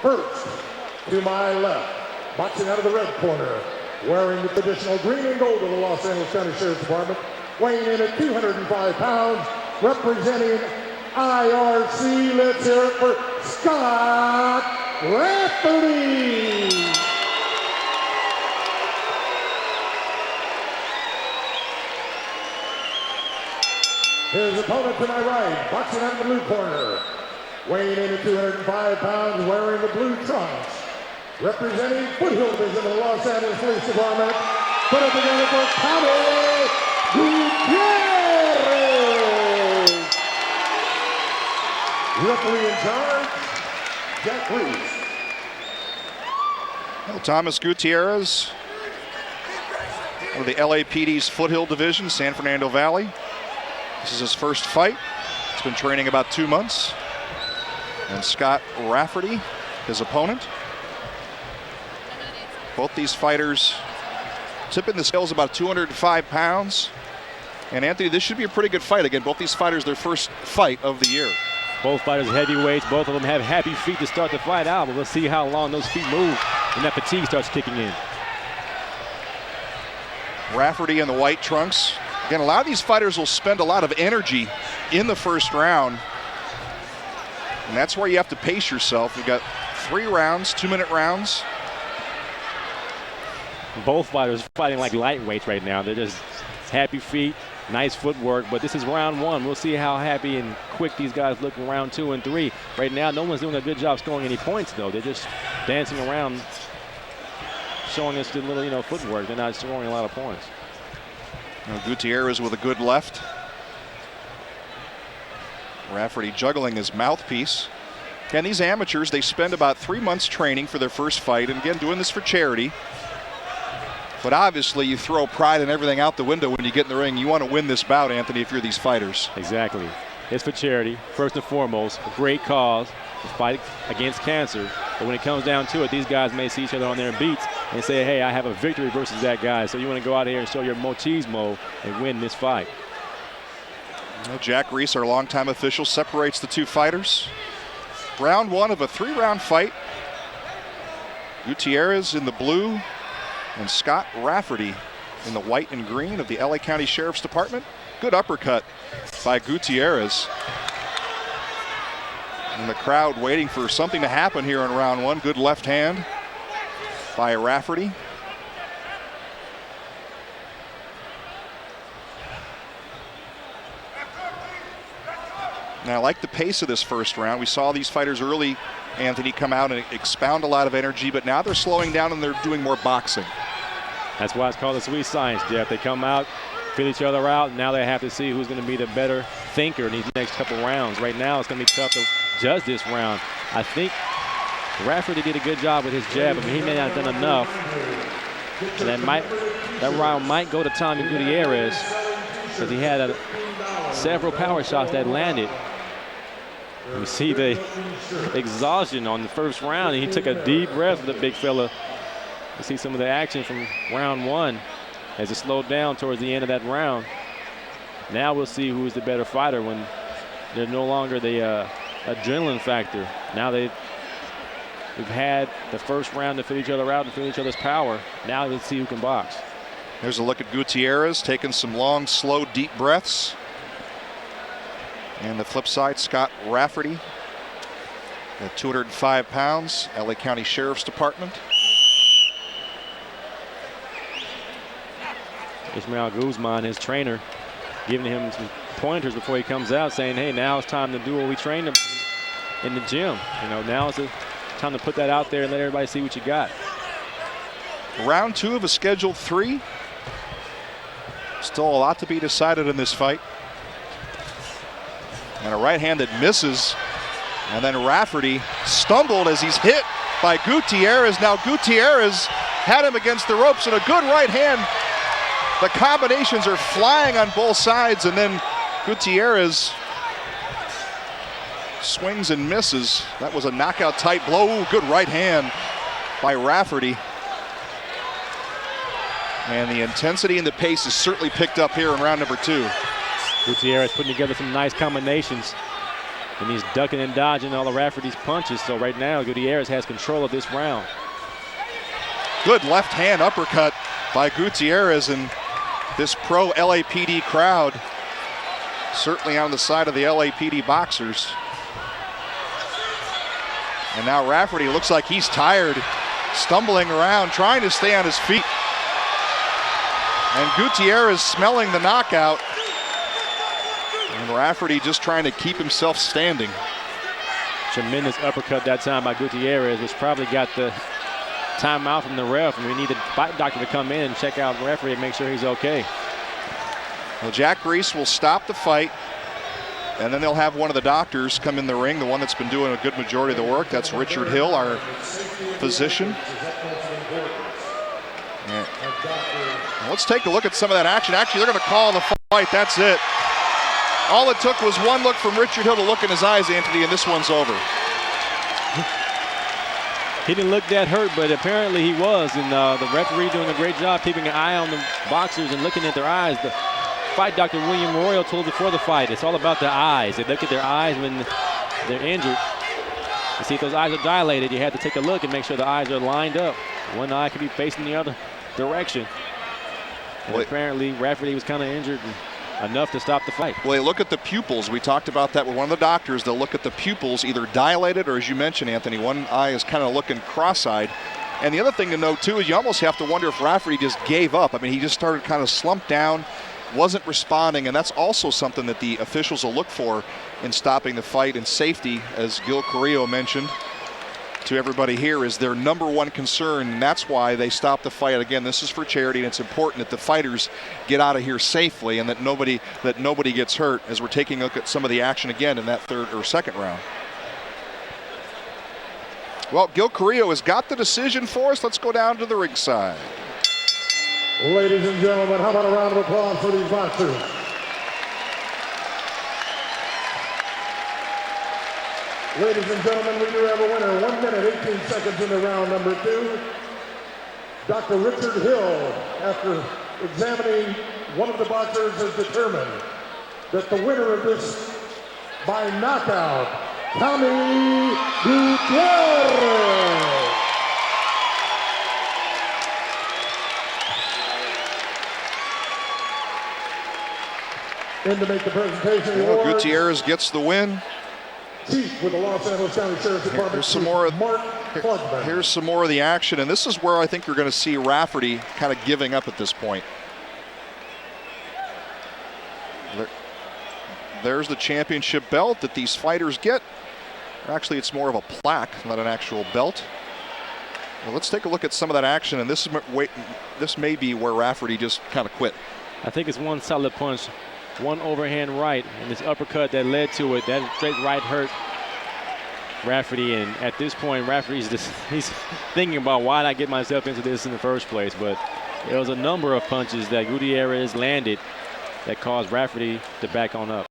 First, to my left, boxing out of the red corner, wearing the traditional green and gold of the Los Angeles County Sheriff's Department, weighing in at 205 pounds, representing IRC. Let's hear it for Scott Rafferty. His opponent to my right, boxing out of the blue corner, weighing in at 205 pounds, wearing the blue trunks, representing Foothill Division of the Los Angeles Police Department, put it together for Tommy Gutierrez. Referee in charge, Jack Reese. Well, Thomas Gutierrez, one of the LAPD's Foothill Division, San Fernando Valley. This is his first fight. He's been training about 2 months. And Scott Rafferty, his opponent. Both these fighters tipping the scales about 205 pounds. And Anthony, this should be a pretty good fight. Again, both these fighters, their first fight of the year. Both fighters are heavyweights. Both of them have happy feet to start the fight out. But we'll see how long those feet move when that fatigue starts kicking in. Rafferty in the white trunks. Again, a lot of these fighters will spend a lot of energy in the first round. And that's where you have to pace yourself. We've got 3 rounds, 2-minute rounds. Both fighters fighting like lightweights right now. They're just happy feet, nice footwork. But this is round 1. We'll see how happy and quick these guys look in round 2 and 3. Right now, no one's doing a good job scoring any points, though. They're just dancing around, showing us the little, footwork. They're not scoring a lot of points. Now Gutierrez with a good left. Rafferty juggling his mouthpiece. Again, these amateurs, they spend about 3 months training for their first fight, and again, doing this for charity. But obviously, you throw pride and everything out the window when you get in the ring. You want to win this bout, Anthony, if you're these fighters. Exactly. It's for charity, first and foremost. A great cause, to fight against cancer. But when it comes down to it, these guys may see each other on their beats and say, hey, I have a victory versus that guy. So you want to go out here and show your machismo and win this fight. Jack Reese, our longtime official, separates the two fighters. Round 1 of a 3-round fight. Gutierrez in the blue and Scott Rafferty in the white and green of the LA County Sheriff's Department. Good uppercut by Gutierrez. And the crowd waiting for something to happen here in round 1. Good left hand by Rafferty. Now, I like the pace of this first round. We saw these fighters early, Anthony, come out and expound a lot of energy, but now they're slowing down and they're doing more boxing. That's why it's called the sweet science, Jeff. They come out, feel each other out, and now they have to see who's going to be the better thinker in these next couple rounds. Right now, it's going to be tough to judge this round. I think Rafferty did a good job with his jab, but he may not have done enough. And that round might go to Tommy Gutierrez because he had several power shots that landed. You see the exhaustion on the first round, and he took a deep breath for the big fella. You see some of the action from round 1 as it slowed down towards the end of that round. Now we'll see who's the better fighter when they're no longer the adrenaline factor. Now we've had the first round to feel each other out and feel each other's power. Now let's see who can box. There's a look at Gutierrez taking some long, slow, deep breaths. And the flip side, Scott Rafferty at 205 pounds, LA County Sheriff's Department. Ismael Guzman, his trainer, giving him some pointers before he comes out, saying, hey, now it's time to do what we trained him in the gym. Now it's the time to put that out there and let everybody see what you got. Round 2 of a scheduled 3. Still a lot to be decided in this fight. And a right hand that misses. And then Rafferty stumbled as he's hit by Gutierrez. Now Gutierrez had him against the ropes and a good right hand. The combinations are flying on both sides, and then Gutierrez swings and misses. That was a knockout tight blow. Good right hand by Rafferty. And the intensity and the pace is certainly picked up here in round number 2. Gutierrez putting together some nice combinations. And he's ducking and dodging all of Rafferty's punches. So right now, Gutierrez has control of this round. Good left hand uppercut by Gutierrez, and this pro LAPD crowd certainly on the side of the LAPD boxers. And now Rafferty looks like he's tired, stumbling around, trying to stay on his feet. And Gutierrez smelling the knockout. And Rafferty just trying to keep himself standing. Tremendous uppercut that time by Gutierrez, which probably got the timeout from the ref, and we need the fight doctor to come in and check out the referee and make sure he's okay. Well, Jack Reese will stop the fight, and then they'll have one of the doctors come in the ring, the one that's been doing a good majority of the work. That's Richard Hill, our physician. Yeah. Let's take a look at some of that action. Actually, they're going to call the fight. That's it. All it took was one look from Richard Hill to look in his eyes, Anthony, and this one's over. He didn't look that hurt, but apparently he was. And the referee doing a great job keeping an eye on the boxers and looking at their eyes. The fight Dr. William Royal told before the fight, it's all about the eyes. They look at their eyes when they're injured. To see if those eyes are dilated, you have to take a look and make sure the eyes are lined up. One eye could be facing the other direction. Well, apparently Rafferty was kind of injured enough to stop the fight. Well, they look at the pupils. We talked about that with one of the doctors. They'll look at the pupils either dilated or, as you mentioned, Anthony, one eye is kind of looking cross-eyed. And the other thing to note, too, is you almost have to wonder if Rafferty just gave up. I mean, he just started kind of slumped down, wasn't responding, and that's also something that the officials will look for in stopping the fight. And safety, as Gil Carrillo mentioned to everybody here, is their number one concern, and that's why they stop the fight. Again, this is for charity, and it's important that the fighters get out of here safely and that nobody gets hurt, as we're taking a look at some of the action again in that third or second round. Well, Gil Carrillo has got the decision for us. Let's go down to the ringside. Ladies and gentlemen, how about a round of applause for these boxers? Ladies and gentlemen, we do have a winner. 1 minute, 18 seconds into round number 2. Dr. Richard Hill, after examining one of the boxers, has determined that the winner of this by knockout, Tommy Gutierrez. In to make the presentation. Well, Gutierrez gets the win. Chief with the Los Angeles County Sheriff's Department. Here's some more of the action, and this is where I think you're going to see Rafferty kind of giving up at this point. There's the championship belt that these fighters get. Actually, it's more of a plaque, not an actual belt. Well, let's take a look at some of that action, and this may be where Rafferty just kind of quit. I think it's one solid punch. One overhand right, and this uppercut that led to it, that straight right hurt Rafferty. And at this point, Rafferty's he's thinking about why did I get myself into this in the first place. But there was a number of punches that Gutierrez landed that caused Rafferty to back on up.